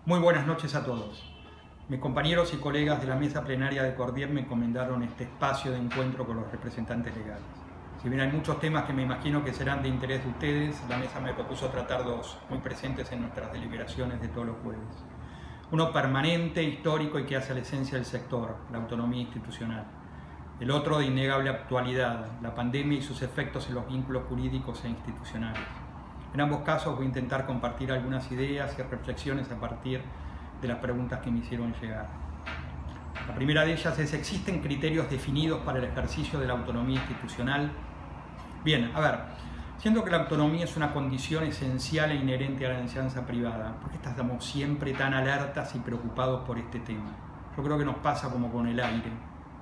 Muy buenas noches a todos. Mis compañeros y colegas de la mesa plenaria de Cordier me encomendaron este espacio de encuentro con los representantes legales. Si bien hay muchos temas que me imagino que serán de interés de ustedes, la mesa me propuso tratar dos muy presentes en nuestras deliberaciones de todos los jueves. Uno permanente, histórico y que hace a la esencia del sector, la autonomía institucional. El otro de innegable actualidad, la pandemia y sus efectos en los vínculos jurídicos e institucionales. En ambos casos voy a intentar compartir algunas ideas y reflexiones a partir de las preguntas que me hicieron llegar. La primera de ellas es: ¿existen criterios definidos para el ejercicio de la autonomía institucional? Bien, a ver, siendo que la autonomía es una condición esencial e inherente a la enseñanza privada, ¿por qué estamos siempre tan alertas y preocupados por este tema? Yo creo que nos pasa como con el aire.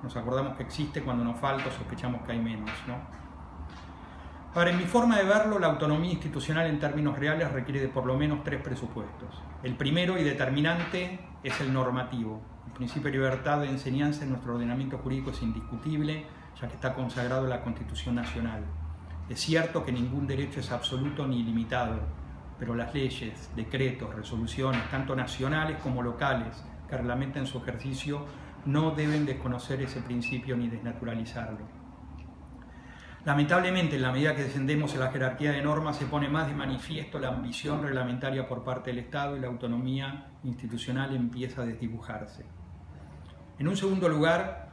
Nos acordamos que existe cuando nos falta o sospechamos que hay menos, ¿no? Ahora, en mi forma de verlo, la autonomía institucional en términos reales requiere de por lo menos tres presupuestos. El primero y determinante es el normativo. El principio de libertad de enseñanza en nuestro ordenamiento jurídico es indiscutible, ya que está consagrado en la Constitución Nacional. Es cierto que ningún derecho es absoluto ni ilimitado, pero las leyes, decretos, resoluciones, tanto nacionales como locales, que reglamentan su ejercicio, no deben desconocer ese principio ni desnaturalizarlo. Lamentablemente, en la medida que descendemos en la jerarquía de normas, se pone más de manifiesto la ambición reglamentaria por parte del Estado y la autonomía institucional empieza a desdibujarse. En un segundo lugar,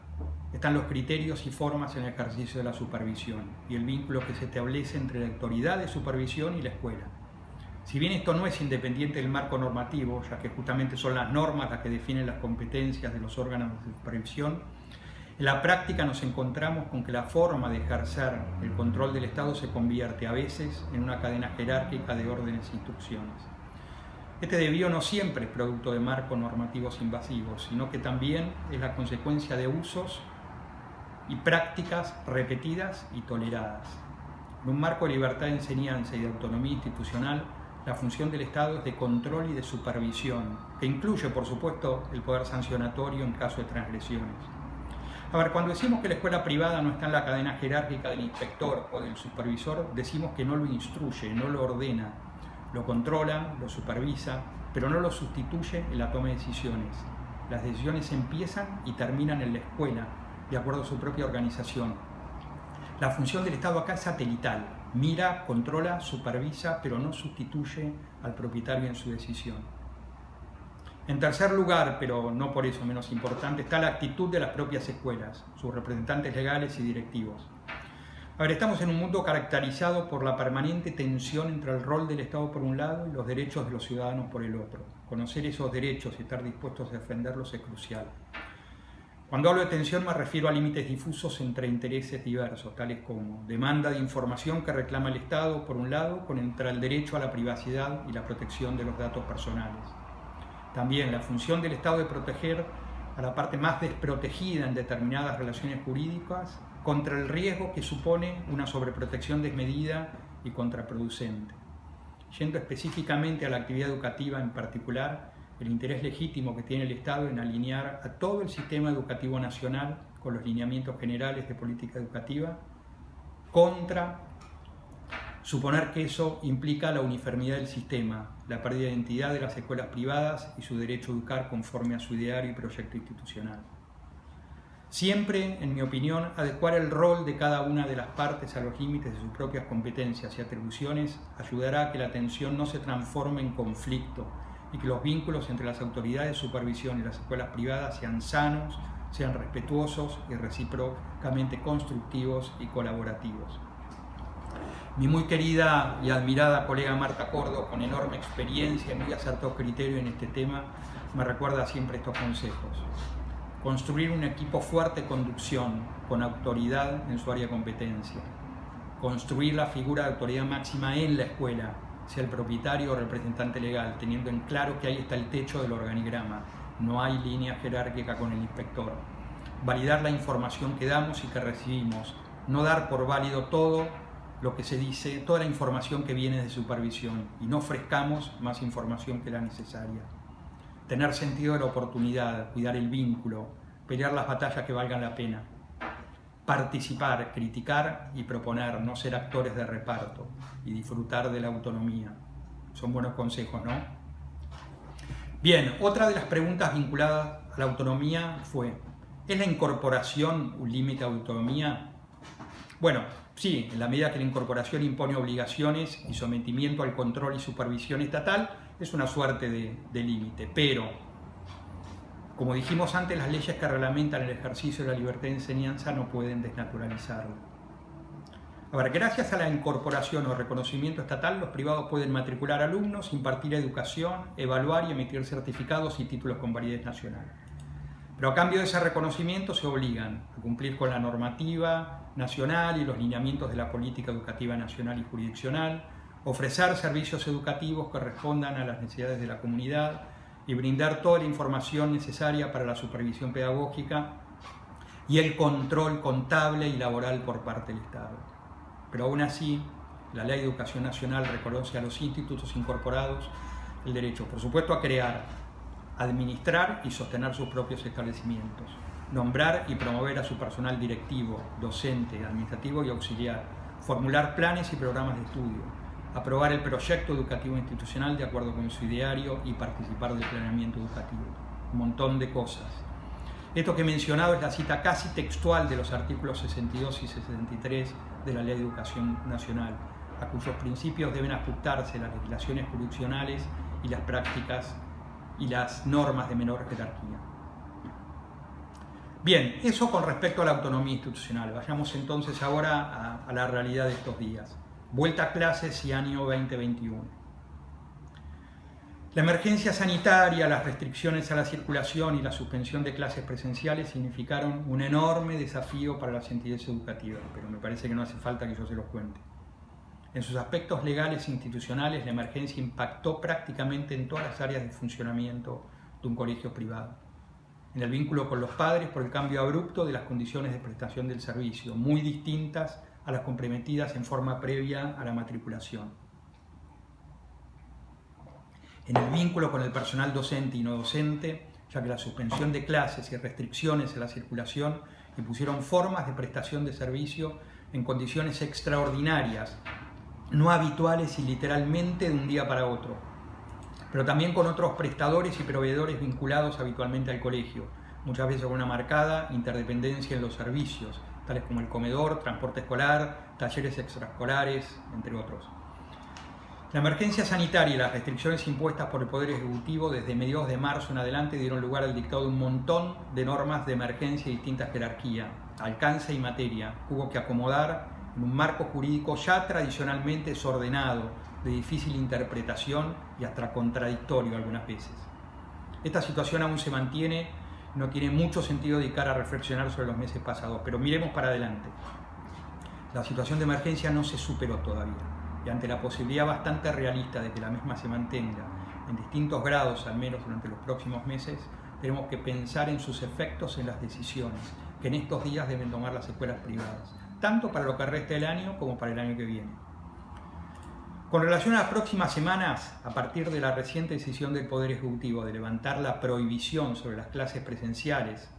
están los criterios y formas en el ejercicio de la supervisión y el vínculo que se establece entre la autoridad de supervisión y la escuela. Si bien esto no es independiente del marco normativo, ya que justamente son las normas las que definen las competencias de los órganos de supervisión, en la práctica nos encontramos con que la forma de ejercer el control del Estado se convierte a veces en una cadena jerárquica de órdenes e instrucciones. Este desvío no siempre es producto de marcos normativos invasivos, sino que también es la consecuencia de usos y prácticas repetidas y toleradas. En un marco de libertad de enseñanza y de autonomía institucional, la función del Estado es de control y de supervisión, que incluye, por supuesto, el poder sancionatorio en caso de transgresiones. A ver, cuando decimos que la escuela privada no está en la cadena jerárquica del inspector o del supervisor, decimos que no lo instruye, no lo ordena, lo controla, lo supervisa, pero no lo sustituye en la toma de decisiones. Las decisiones empiezan y terminan en la escuela, de acuerdo a su propia organización. La función del Estado acá es satelital, mira, controla, supervisa, pero no sustituye al propietario en su decisión. En tercer lugar, pero no por eso menos importante, está la actitud de las propias escuelas, sus representantes legales y directivos. A ver, estamos en un mundo caracterizado por la permanente tensión entre el rol del Estado por un lado y los derechos de los ciudadanos por el otro. Conocer esos derechos y estar dispuestos a defenderlos es crucial. Cuando hablo de tensión me refiero a límites difusos entre intereses diversos, tales como demanda de información que reclama el Estado por un lado, contra el derecho a la privacidad y la protección de los datos personales. También la función del Estado de proteger a la parte más desprotegida en determinadas relaciones jurídicas contra el riesgo que supone una sobreprotección desmedida y contraproducente. Yendo específicamente a la actividad educativa en particular, el interés legítimo que tiene el Estado en alinear a todo el sistema educativo nacional con los lineamientos generales de política educativa, contra suponer que eso implica la uniformidad del sistema, la pérdida de identidad de las escuelas privadas y su derecho a educar conforme a su ideario y proyecto institucional. Siempre, en mi opinión, adecuar el rol de cada una de las partes a los límites de sus propias competencias y atribuciones ayudará a que la tensión no se transforme en conflicto y que los vínculos entre las autoridades de supervisión y las escuelas privadas sean sanos, sean respetuosos y recíprocamente constructivos y colaborativos. Mi muy querida y admirada colega Marta Cordo, con enorme experiencia y muy acertado criterio en este tema, me recuerda siempre estos consejos. Construir un equipo fuerte de conducción, con autoridad en su área de competencia. Construir la figura de autoridad máxima en la escuela, sea el propietario o representante legal, teniendo en claro que ahí está el techo del organigrama. No hay línea jerárquica con el inspector. Validar la información que damos y que recibimos. No dar por válido todo lo que se dice, toda la información que viene de supervisión, y no ofrezcamos más información que la necesaria. Tener sentido de la oportunidad, cuidar el vínculo, pelear las batallas que valgan la pena. Participar, criticar y proponer, no ser actores de reparto y disfrutar de la autonomía. Son buenos consejos, ¿no? Bien, otra de las preguntas vinculadas a la autonomía fue: ¿es la incorporación un límite a autonomía? Bueno, sí, en la medida que la incorporación impone obligaciones y sometimiento al control y supervisión estatal, es una suerte de límite, pero, como dijimos antes, las leyes que reglamentan el ejercicio de la libertad de enseñanza no pueden desnaturalizarlo. A ver, gracias a la incorporación o reconocimiento estatal, los privados pueden matricular alumnos, impartir educación, evaluar y emitir certificados y títulos con validez nacional. Pero a cambio de ese reconocimiento se obligan a cumplir con la normativa nacional y los lineamientos de la política educativa nacional y jurisdiccional, ofrecer servicios educativos que respondan a las necesidades de la comunidad y brindar toda la información necesaria para la supervisión pedagógica y el control contable y laboral por parte del Estado. Pero aún así, la Ley de Educación Nacional reconoce a los institutos incorporados el derecho, por supuesto, a crear, administrar y sostener sus propios establecimientos, nombrar y promover a su personal directivo, docente, administrativo y auxiliar, formular planes y programas de estudio, aprobar el proyecto educativo institucional de acuerdo con su ideario y participar del planeamiento educativo. Un montón de cosas. Esto que he mencionado es la cita casi textual de los artículos 62 y 63 de la Ley de Educación Nacional, a cuyos principios deben ajustarse las legislaciones jurisdiccionales y las prácticas y las normas de menor jerarquía. Bien, eso con respecto a la autonomía institucional. Vayamos entonces ahora a la realidad de estos días. Vuelta a clases y año 2021. La emergencia sanitaria, las restricciones a la circulación y la suspensión de clases presenciales significaron un enorme desafío para las entidades educativas, pero me parece que no hace falta que yo se los cuente. En sus aspectos legales e institucionales, la emergencia impactó prácticamente en todas las áreas de funcionamiento de un colegio privado. En el vínculo con los padres por el cambio abrupto de las condiciones de prestación del servicio, muy distintas a las comprometidas en forma previa a la matriculación. En el vínculo con el personal docente y no docente, ya que la suspensión de clases y restricciones a la circulación impusieron formas de prestación de servicio en condiciones extraordinarias, no habituales y literalmente de un día para otro, pero también con otros prestadores y proveedores vinculados habitualmente al colegio, muchas veces con una marcada interdependencia en los servicios, tales como el comedor, transporte escolar, talleres extraescolares, entre otros. La emergencia sanitaria y las restricciones impuestas por el Poder Ejecutivo desde mediados de marzo en adelante dieron lugar al dictado de un montón de normas de emergencia de distinta jerarquía, alcance y materia, que hubo que acomodar en un marco jurídico ya tradicionalmente desordenado, de difícil interpretación y hasta contradictorio algunas veces. Esta situación aún se mantiene, no tiene mucho sentido dedicar a reflexionar sobre los meses pasados, pero miremos para adelante. La situación de emergencia no se superó todavía, y ante la posibilidad bastante realista de que la misma se mantenga en distintos grados, al menos durante los próximos meses, tenemos que pensar en sus efectos en las decisiones que en estos días deben tomar las escuelas privadas, tanto para lo que resta del año como para el año que viene. Con relación a las próximas semanas, a partir de la reciente decisión del Poder Ejecutivo de levantar la prohibición sobre las clases presenciales,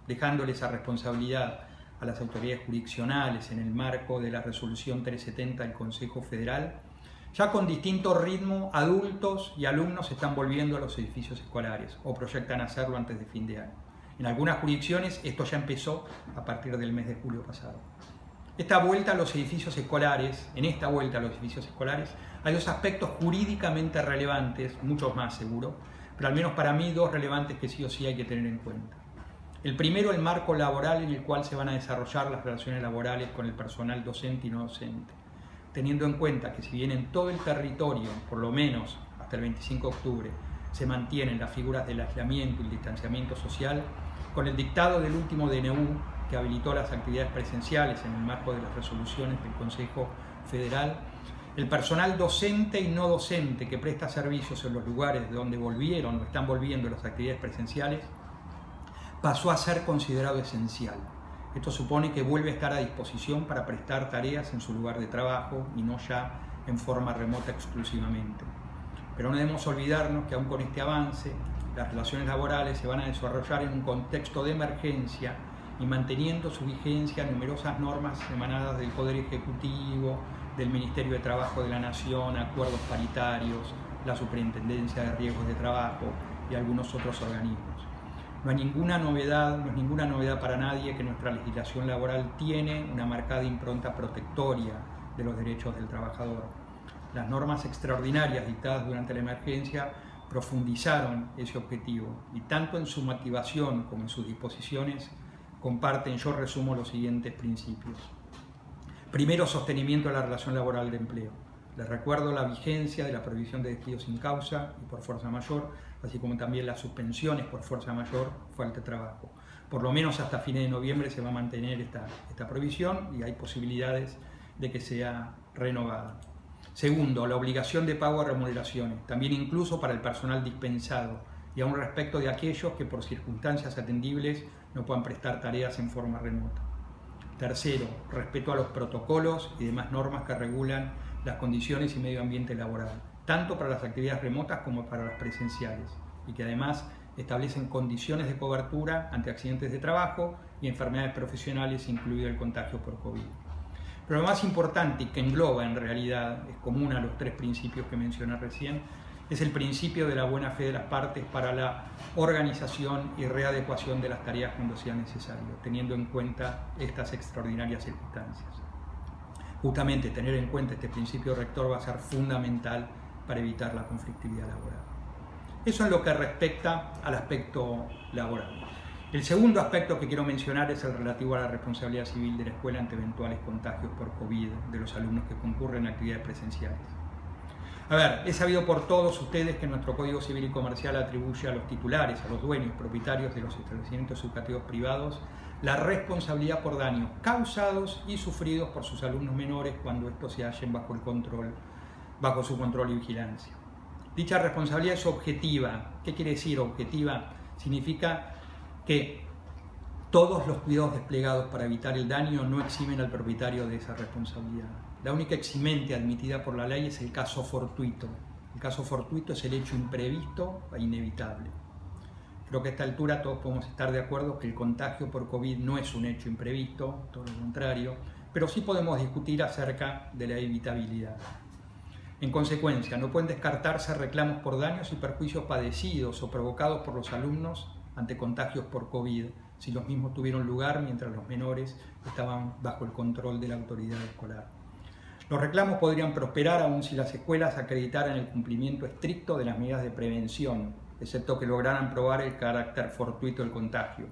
dejándole esa responsabilidad a las autoridades jurisdiccionales en el marco de la resolución 370 del Consejo Federal, ya con distinto ritmo adultos y alumnos están volviendo a los edificios escolares o proyectan hacerlo antes de fin de año. En algunas jurisdicciones esto ya empezó a partir del mes de julio pasado. En esta vuelta a los edificios escolares, hay dos aspectos jurídicamente relevantes, muchos más seguro, pero al menos para mí dos relevantes que sí o sí hay que tener en cuenta. El primero, el marco laboral en el cual se van a desarrollar las relaciones laborales con el personal docente y no docente, teniendo en cuenta que si bien en todo el territorio, por lo menos hasta el 25 de octubre, se mantienen las figuras del aislamiento y el distanciamiento social, con el dictado del último DNU que habilitó las actividades presenciales en el marco de las resoluciones del Consejo Federal, el personal docente y no docente que presta servicios en los lugares de donde volvieron o están volviendo las actividades presenciales pasó a ser considerado esencial. Esto supone que vuelve a estar a disposición para prestar tareas en su lugar de trabajo y no ya en forma remota exclusivamente. Pero no debemos olvidarnos que aún con este avance, las relaciones laborales se van a desarrollar en un contexto de emergencia y manteniendo su vigencia numerosas normas emanadas del Poder Ejecutivo, del Ministerio de Trabajo de la Nación, acuerdos paritarios, la Superintendencia de Riesgos de Trabajo y algunos otros organismos. No es ninguna novedad para nadie que nuestra legislación laboral tiene una marcada impronta protectoria de los derechos del trabajador. Las normas extraordinarias dictadas durante la emergencia profundizaron ese objetivo y tanto en su motivación como en sus disposiciones comparten, yo resumo los siguientes principios. Primero, sostenimiento de la relación laboral de empleo. Les recuerdo la vigencia de la prohibición de despido sin causa y por fuerza mayor, así como también las suspensiones por fuerza mayor, falta de trabajo. Por lo menos hasta fines de noviembre se va a mantener esta prohibición y hay posibilidades de que sea renovada. Segundo, la obligación de pago de remuneraciones, también incluso para el personal dispensado y aún respecto de aquellos que por circunstancias atendibles no puedan prestar tareas en forma remota. Tercero, respeto a los protocolos y demás normas que regulan las condiciones y medio ambiente laboral, tanto para las actividades remotas como para las presenciales, y que además establecen condiciones de cobertura ante accidentes de trabajo y enfermedades profesionales, incluido el contagio por COVID. Pero lo más importante y que engloba en realidad, es común a los tres principios que mencioné recién, es el principio de la buena fe de las partes para la organización y readecuación de las tareas cuando sea necesario, teniendo en cuenta estas extraordinarias circunstancias. Justamente tener en cuenta este principio rector va a ser fundamental para evitar la conflictividad laboral. Eso en lo que respecta al aspecto laboral. El segundo aspecto que quiero mencionar es el relativo a la responsabilidad civil de la escuela ante eventuales contagios por COVID de los alumnos que concurren a actividades presenciales. A ver, es sabido por todos ustedes que nuestro Código Civil y Comercial atribuye a los titulares, a los dueños, propietarios de los establecimientos educativos privados, la responsabilidad por daños causados y sufridos por sus alumnos menores cuando estos se hallen bajo su control y vigilancia. Dicha responsabilidad es objetiva. ¿Qué quiere decir objetiva? Significa que todos los cuidados desplegados para evitar el daño no eximen al propietario de esa responsabilidad. La única eximente admitida por la ley es el caso fortuito. El caso fortuito es el hecho imprevisto e inevitable. Creo que a esta altura todos podemos estar de acuerdo que el contagio por COVID no es un hecho imprevisto, todo lo contrario, pero sí podemos discutir acerca de la evitabilidad. En consecuencia, no pueden descartarse reclamos por daños y perjuicios padecidos o provocados por los alumnos ante contagios por COVID, si los mismos tuvieron lugar mientras los menores estaban bajo el control de la autoridad escolar. Los reclamos podrían prosperar aun si las escuelas acreditaran el cumplimiento estricto de las medidas de prevención, excepto que lograran probar el carácter fortuito del contagio.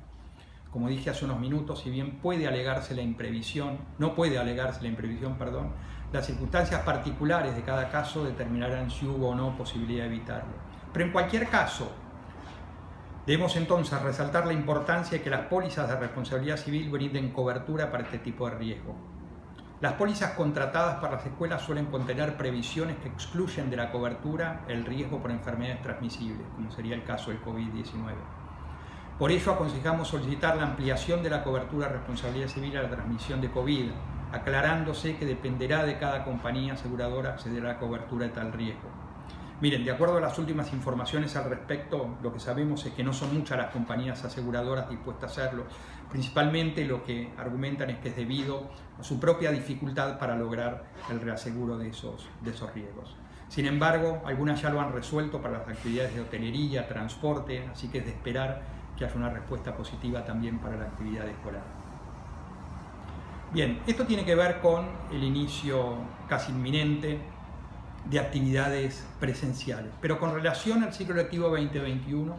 Como dije hace unos minutos, si bien no puede alegarse la imprevisión, las circunstancias particulares de cada caso determinarán si hubo o no posibilidad de evitarlo. Pero en cualquier caso, debemos entonces resaltar la importancia de que las pólizas de responsabilidad civil brinden cobertura para este tipo de riesgo. Las pólizas contratadas para las escuelas suelen contener previsiones que excluyen de la cobertura el riesgo por enfermedades transmisibles, como sería el caso del COVID-19. Por ello aconsejamos solicitar la ampliación de la cobertura de responsabilidad civil a la transmisión de COVID, aclarándose que dependerá de cada compañía aseguradora acceder a la cobertura de tal riesgo. Miren, de acuerdo a las últimas informaciones al respecto, lo que sabemos es que no son muchas las compañías aseguradoras dispuestas a hacerlo. Principalmente lo que argumentan es que es debido a su propia dificultad para lograr el reaseguro de esos riesgos. Sin embargo, algunas ya lo han resuelto para las actividades de hotelería, transporte, así que es de esperar que haya una respuesta positiva también para la actividad escolar. Bien, esto tiene que ver con el inicio casi inminente de actividades presenciales. Pero con relación al ciclo lectivo 2021,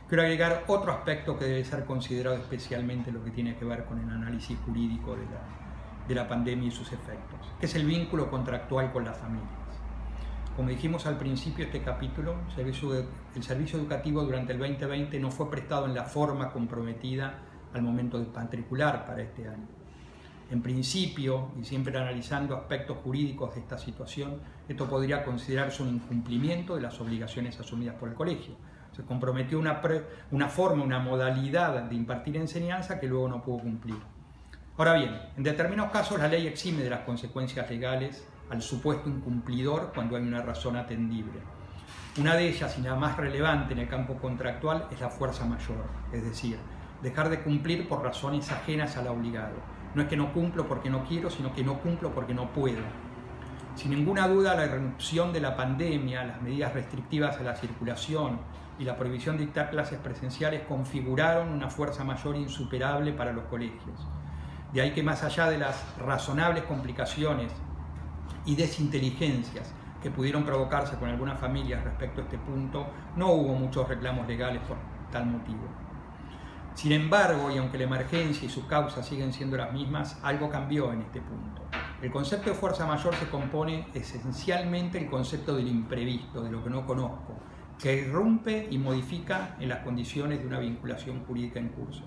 quiero agregar otro aspecto que debe ser considerado especialmente lo que tiene que ver con el análisis jurídico de la pandemia y sus efectos, que es el vínculo contractual con las familias. Como dijimos al principio de este capítulo, el servicio educativo durante el 2020 no fue prestado en la forma comprometida al momento de matricular para este año. En principio, y siempre analizando aspectos jurídicos de esta situación, esto podría considerarse un incumplimiento de las obligaciones asumidas por el colegio. Se comprometió una forma, una modalidad de impartir enseñanza que luego no pudo cumplir. Ahora bien, en determinados casos la ley exime de las consecuencias legales al supuesto incumplidor cuando hay una razón atendible. Una de ellas, y la más relevante en el campo contractual, es la fuerza mayor, es decir, dejar de cumplir por razones ajenas al obligado. No es que no cumplo porque no quiero, sino que no cumplo porque no puedo. Sin ninguna duda, la irrupción de la pandemia, las medidas restrictivas a la circulación y la prohibición de dictar clases presenciales configuraron una fuerza mayor insuperable para los colegios. De ahí que, más allá de las razonables complicaciones y desinteligencias que pudieron provocarse con algunas familias respecto a este punto, no hubo muchos reclamos legales por tal motivo. Sin embargo, y aunque la emergencia y sus causas siguen siendo las mismas, algo cambió en este punto. El concepto de fuerza mayor se compone esencialmente del concepto del imprevisto, de lo que no conozco, que irrumpe y modifica en las condiciones de una vinculación jurídica en curso.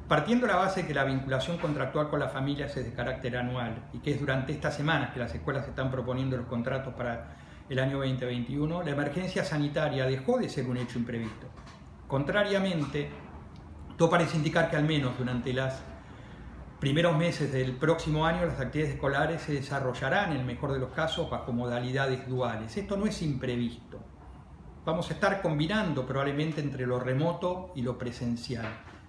Partiendo de la base de que la vinculación contractual con las familias es de carácter anual y que es durante estas semanas que las escuelas están proponiendo los contratos para el año 2021, la emergencia sanitaria dejó de ser un hecho imprevisto. Contrariamente, todo parece indicar que al menos durante los primeros meses del próximo año las actividades escolares se desarrollarán, en el mejor de los casos, bajo modalidades duales. Esto no es imprevisto. Vamos a estar combinando probablemente entre lo remoto y lo presencial.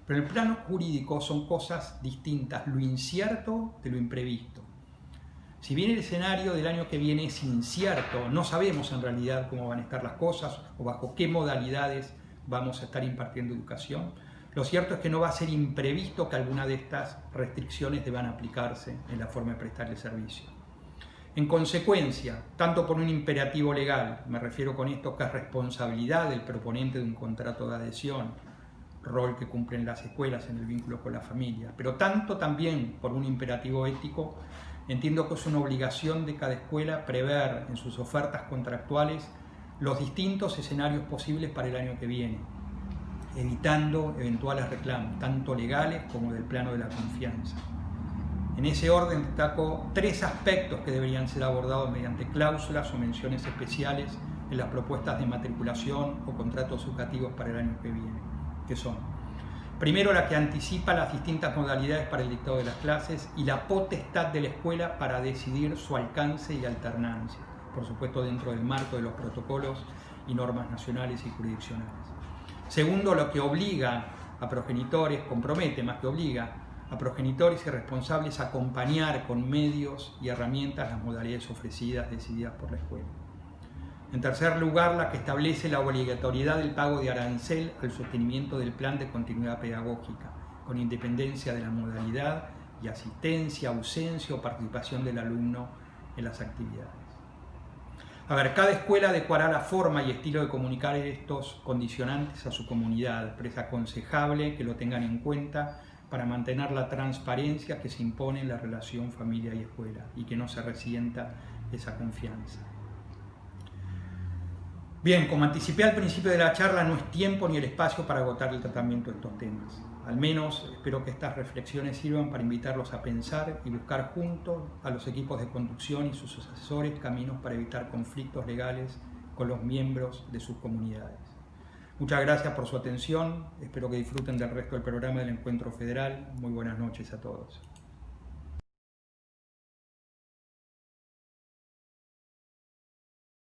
Pero en el plano jurídico son cosas distintas, lo incierto de lo imprevisto. Si bien el escenario del año que viene es incierto, no sabemos en realidad cómo van a estar las cosas o bajo qué modalidades vamos a estar impartiendo educación, lo cierto es que no va a ser imprevisto que alguna de estas restricciones deban aplicarse en la forma de prestar el servicio. En consecuencia, tanto por un imperativo legal, me refiero con esto que es responsabilidad del proponente de un contrato de adhesión, rol que cumplen las escuelas en el vínculo con la familia, pero tanto también por un imperativo ético, entiendo que es una obligación de cada escuela prever en sus ofertas contractuales los distintos escenarios posibles para el año que viene, evitando eventuales reclamos, tanto legales como del plano de la confianza. En ese orden destaco 3 aspectos que deberían ser abordados mediante cláusulas o menciones especiales en las propuestas de matriculación o contratos educativos para el año que viene, que son: primero, la que anticipa las distintas modalidades para el dictado de las clases y la potestad de la escuela para decidir su alcance y alternancia, por supuesto dentro del marco de los protocolos y normas nacionales y jurisdiccionales. Segundo, lo que obliga a progenitores, compromete más que obliga a progenitores y responsables a acompañar con medios y herramientas las modalidades ofrecidas, decididas por la escuela. En tercer lugar, la que establece la obligatoriedad del pago de arancel al sostenimiento del plan de continuidad pedagógica, con independencia de la modalidad y asistencia, ausencia o participación del alumno en las actividades. A ver, cada escuela adecuará la forma y estilo de comunicar estos condicionantes a su comunidad, pero es aconsejable que lo tengan en cuenta para mantener la transparencia que se impone en la relación familia y escuela y que no se resienta esa confianza. Bien, como anticipé al principio de la charla, no es tiempo ni el espacio para agotar el tratamiento de estos temas. Al menos espero que estas reflexiones sirvan para invitarlos a pensar y buscar juntos a los equipos de conducción y sus asesores caminos para evitar conflictos legales con los miembros de sus comunidades. Muchas gracias por su atención, espero que disfruten del resto del programa del Encuentro Federal. Muy buenas noches a todos.